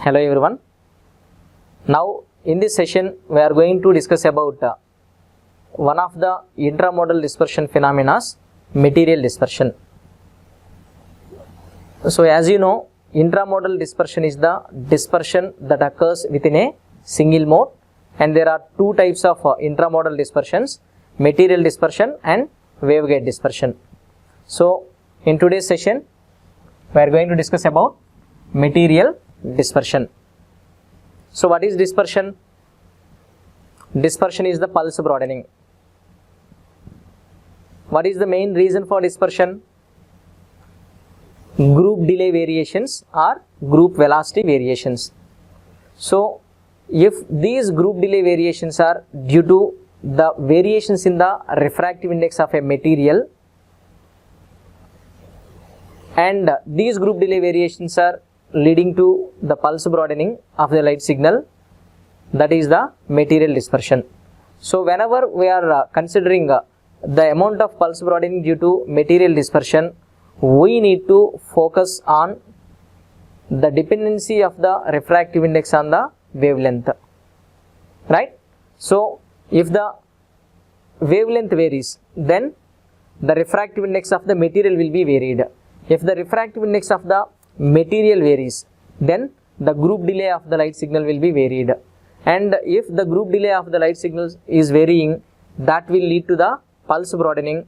Hello everyone. Now in this session we are going to discuss about one of the intramodal dispersion phenomena, material dispersion. So as you know, intramodal dispersion is the dispersion that occurs within a single mode, and there are two types of intramodal dispersions: material dispersion and waveguide dispersion. So in today's session we are going to discuss about material dispersion. So what is dispersion? Dispersion is the pulse broadening. What is the main reason for dispersion? Group delay variations or group velocity variations. So if these group delay variations are due to the variations in the refractive index of a material, and these group delay variations are leading to the pulse broadening of the light signal, that is the material dispersion. So whenever we are considering the amount of pulse broadening due to material dispersion, we need to focus on the dependency of the refractive index on the wavelength, right? So if the wavelength varies, then the refractive index of the material will be varied. If the refractive index of the material varies, then the group delay of the light signal will be varied, and if the group delay of the light signal is varying, that will lead to the pulse broadening,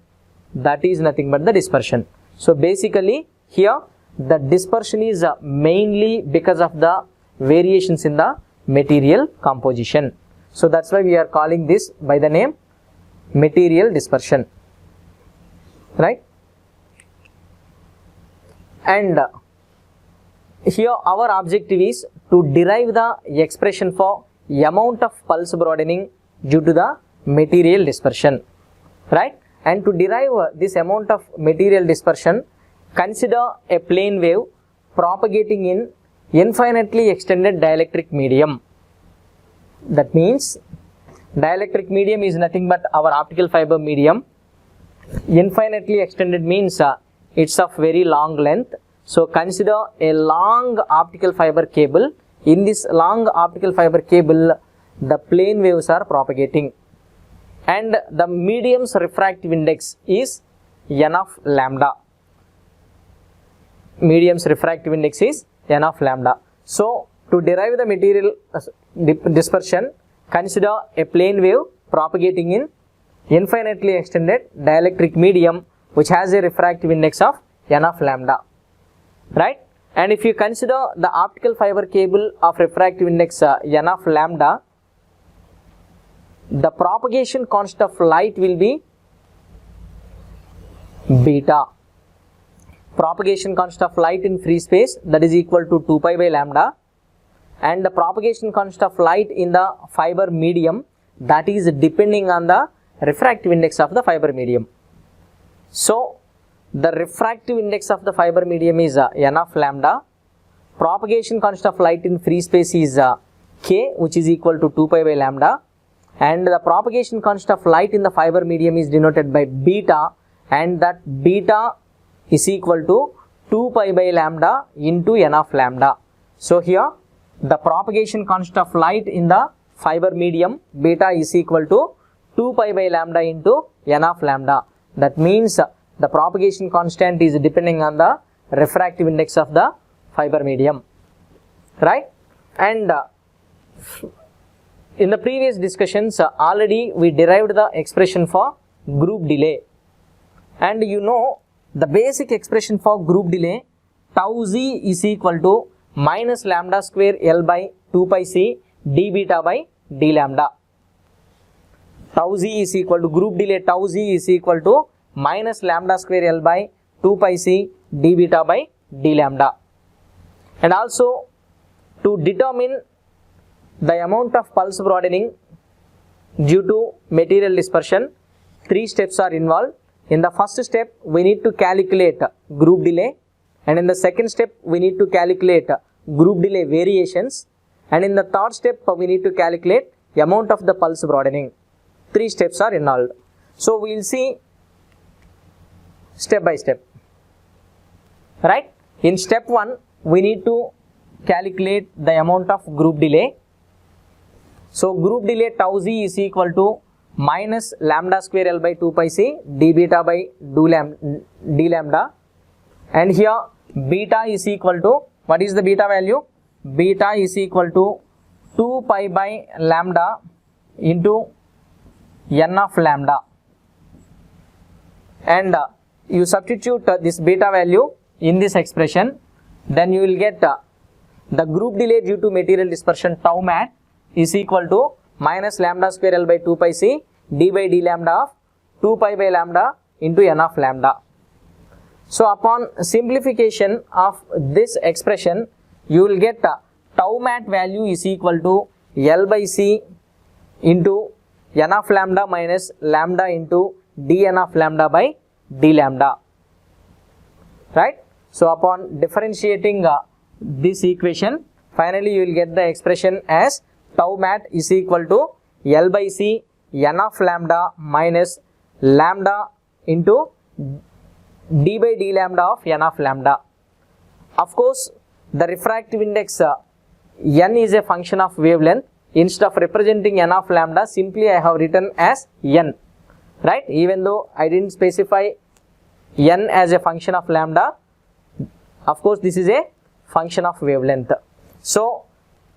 that is nothing but the dispersion. So basically here the dispersion is mainly because of the variations in the material composition. So that's why we are calling this by the name material dispersion, right? And here our objective is to derive the expression for amount of pulse broadening due to the material dispersion, right? And to derive this amount of material dispersion, consider a plane wave propagating in infinitely extended dielectric medium. That means dielectric medium is nothing but our optical fiber medium. Infinitely extended means it's of very long length. So consider a long optical fiber cable. In this long optical fiber cable, the plane waves are propagating, and the medium's refractive index is n of lambda. Medium's refractive index is n of lambda. So to derive the material dispersion, consider a plane wave propagating in infinitely extended dielectric medium which has a refractive index of n of lambda, right? And if you consider the optical fiber cable of refractive index n of lambda, the propagation constant of light will be beta. Propagation constant of light in free space, that is equal to 2 pi by lambda, and the propagation constant of light in the fiber medium, that is depending on the refractive index of the fiber medium. So the refractive index of the fiber medium is n of lambda, propagation constant of light in free space is k, which is equal to 2 pi by lambda, and the propagation constant of light in the fiber medium is denoted by beta, and that beta is equal to 2 pi by lambda into n of lambda. So here the propagation constant of light in the fiber medium, beta, is equal to 2 pi by lambda into n of lambda. That means the propagation constant is depending on the refractive index of the fiber medium, right? And in the previous discussions already we derived the expression for group delay, and you know the basic expression for group delay, tau z is equal to minus lambda square L by 2 pi c d beta by d lambda. Tau z is equal to, group delay tau z is equal to minus lambda square L by 2 pi c d beta by d lambda. And also to determine the amount of pulse broadening due to material dispersion, 3 steps are involved. In the first step we need to calculate group delay, and in the second step we need to calculate group delay variations, and in the third step we need to calculate amount of the pulse broadening. 3 steps are involved. So we will see step by step, right? In step 1 we need to calculate the amount of group delay. So group delay tau z is equal to minus lambda square L by 2 pi c d beta by d lambda, and here beta is equal to, what is the beta value? Beta is equal to 2 pi by lambda into n of lambda, and you substitute this beta value in this expression, then you will get the group delay due to material dispersion tau mat is equal to minus lambda square L by 2 pi c d by d lambda of 2 pi by lambda into n of lambda. So upon simplification of this expression, you will get tau mat value is equal to L by c into n of lambda minus lambda into dn of lambda by d lambda, right? So upon differentiating this equation, finally you will get the expression as tau mat is equal to L by c n of lambda minus lambda into d by d lambda of n of lambda. Of course, the refractive index n is a function of wavelength. Instead of representing n of lambda, simply I have written as n, right? Even though I didn't specify n as a function of lambda, of course this is a function of wavelength. So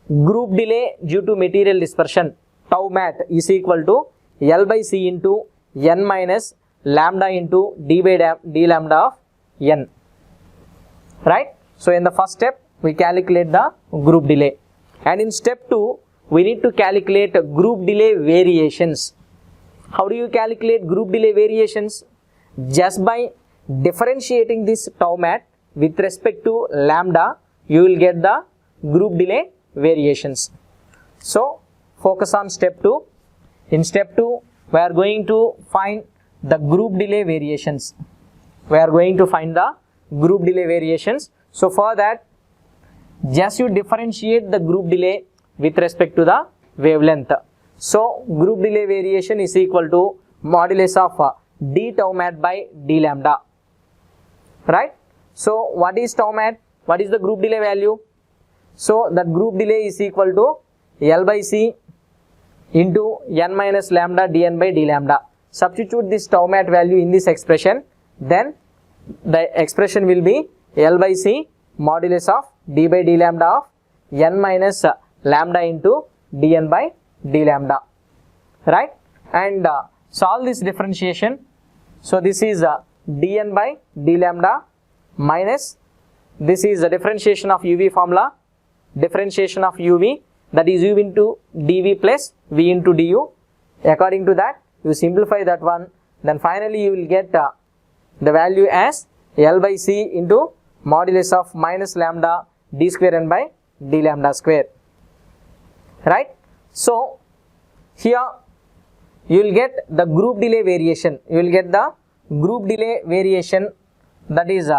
group delay due to material dispersion tau mat is equal to L by c into n minus lambda into d by d lambda of n, right? So in the first step we calculate the group delay, and in step 2 we need to calculate group delay variations. How do you calculate group delay variations? Just by differentiating this tau mat with respect to lambda, you will get the group delay variations. So focus on step 2. In step 2 we are going to find the group delay variations. So for that, just you differentiate the group delay with respect to the wavelength. So group delay variation is equal to modulus of d tau mat by d lambda, right? So what is tau mat? What is the group delay value? So that group delay is equal to L by c into n minus lambda dn by d lambda. Substitute this tau mat value in this expression, then the expression will be L by c modulus of d by d lambda of n minus lambda into dn by d lambda, right? And solve this differentiation. So this is dn by d lambda minus, this is the differentiation of uv formula, differentiation of uv, that is u into dv plus v into du. According to that, you simplify that one, then finally you will get the value as L by c into modulus of minus lambda d square n by d lambda square, right? So here you will get the group delay variation. That is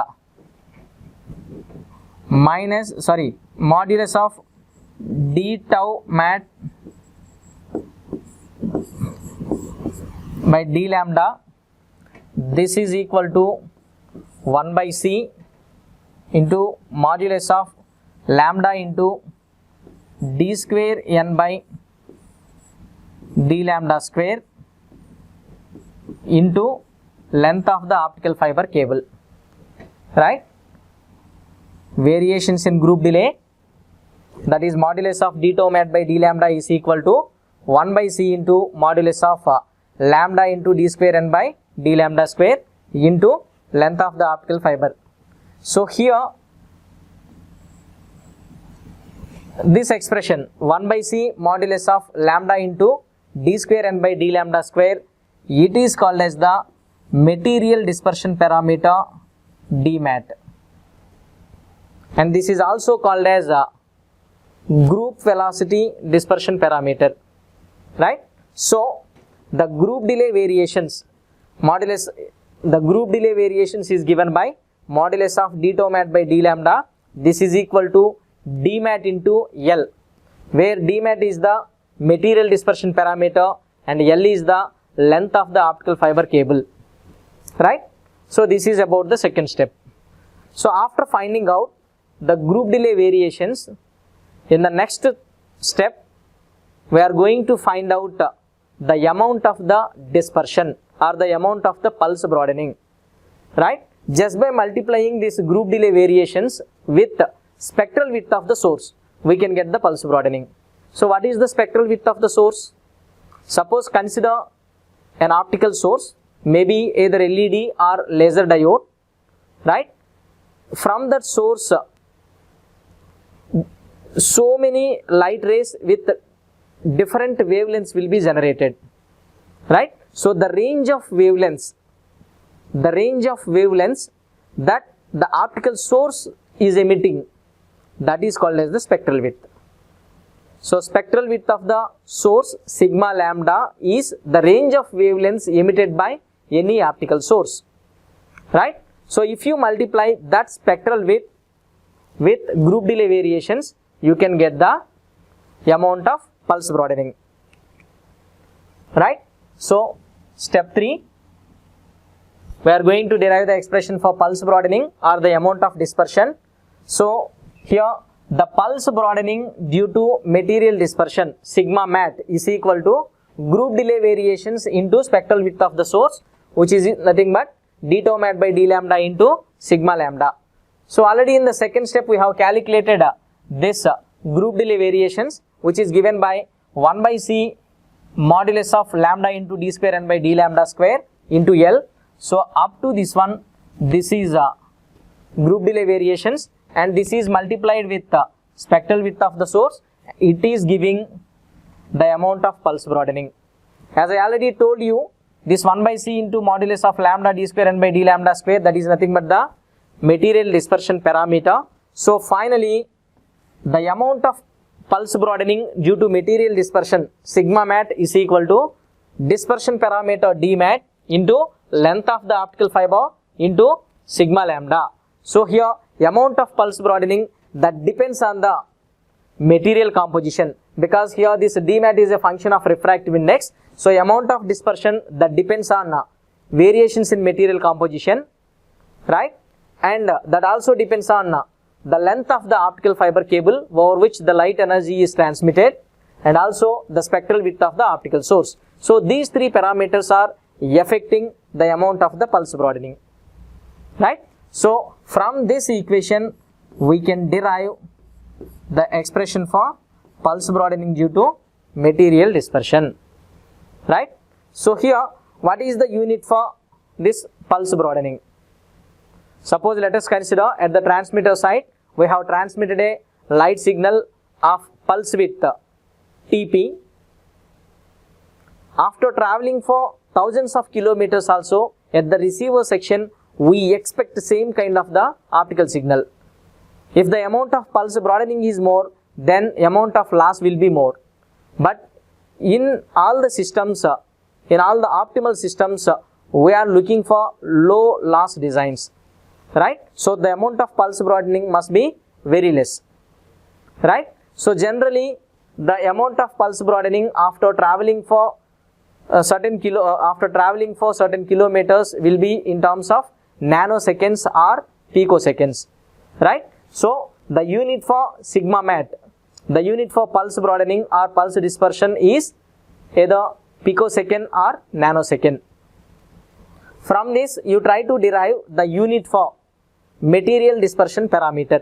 modulus of d tau mat by d lambda. This is equal to 1 by c into modulus of lambda into d square n by d lambda square into length of the optical fiber cable, right? Variations in group delay, that is modulus of d tau mat by d lambda is equal to 1 by c into modulus of lambda into d square n by d lambda square into length of the optical fiber. So here this expression 1 by c modulus of lambda into d square n by d lambda square, it is called as the material dispersion parameter d mat, and this is also called as a group velocity dispersion parameter, right? So the group delay variations is given by modulus of d tau mat by d lambda. This is equal to d mat into L, where d mat is the material dispersion parameter and L is the length of the optical fiber cable, right? So this is about the second step. So after finding out the group delay variations, in the next step, we are going to find out the amount of the dispersion or the amount of the pulse broadening, right? Just by multiplying these group delay variations with spectral width of the source, we can get the pulse broadening. So what is the spectral width of the source? Suppose consider an optical source, maybe either LED or laser diode, right? From that source, so many light rays with different wavelengths will be generated, right? So the range of wavelengths that the optical source is emitting, that is called as the spectral width. So spectral width of the source sigma lambda is the range of wavelengths emitted by any optical source, right? So if you multiply that spectral width with group delay variations, you can get the amount of pulse broadening, right? So step 3, we are going to derive the expression for pulse broadening or the amount of dispersion. So here the pulse broadening due to material dispersion sigma mat is equal to group delay variations into spectral width of the source, which is nothing but d tau mat by d lambda into sigma lambda. So already in the second step we have calculated this group delay variations, which is given by 1 by c modulus of lambda into d square n by d lambda square into L. So up to this one, this is group delay variations, and this is multiplied with spectral width of the source. It is giving the amount of pulse broadening. As I already told you, this 1 by c into modulus of lambda d square n by d lambda square, that is nothing but the material dispersion parameter. So finally, the amount of pulse broadening due to material dispersion sigma mat is equal to dispersion parameter d mat into length of the optical fiber into sigma lambda. So here amount of pulse broadening, that depends on the material composition, because here this d mat is a function of refractive index. So amount of dispersion, that depends on variations in material composition, right? And that also depends on the length of the optical fiber cable over which the light energy is transmitted, and also the spectral width of the optical source. So these three parameters are affecting the amount of the pulse broadening, right? So from this equation we can derive the expression for pulse broadening due to material dispersion, right? So here, what is the unit for this pulse broadening? Suppose let us consider at the transmitter side, we have transmitted a light signal of pulse width Tp. After traveling for thousands of kilometers also, at the receiver section, we expect the same kind of the optical signal. If the amount of pulse broadening is more, then amount of loss will be more. But in all the systems, in all the optimal systems, we are looking for low loss designs, right? So the amount of pulse broadening must be very less, right? So generally the amount of pulse broadening after traveling for certain kilometers will be in terms of nanoseconds or picoseconds, right? So the unit for sigma mat, the unit for pulse broadening or pulse dispersion is either picosecond or nanosecond. From this you try to derive the unit for material dispersion parameter.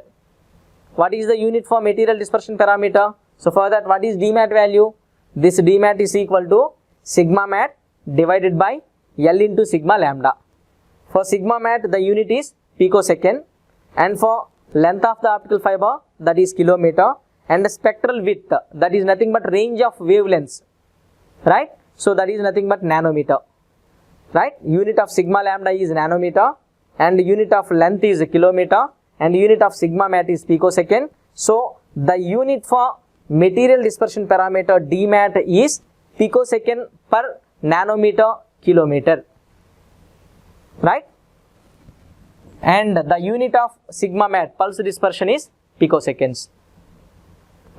What is the unit for material dispersion parameter? So for that, what is d mat value? This d mat is equal to sigma mat divided by L into sigma lambda. For sigma mat the unit is picosecond, and for length of the optical fiber, that is kilometer, and the spectral width, that is nothing but range of wavelengths, right? So that is nothing but nanometer, right? Unit of sigma lambda is nanometer, and unit of length is kilometer, and unit of sigma mat is picosecond. So the unit for material dispersion parameter d mat is picosecond per nanometer kilometer, right? And the unit of sigma mat pulse dispersion is picoseconds,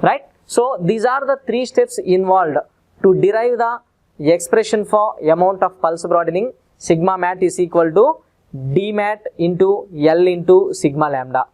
right? So these are the three steps involved to derive the expression for amount of pulse broadening. Sigma mat is equal to d mat into L into sigma lambda.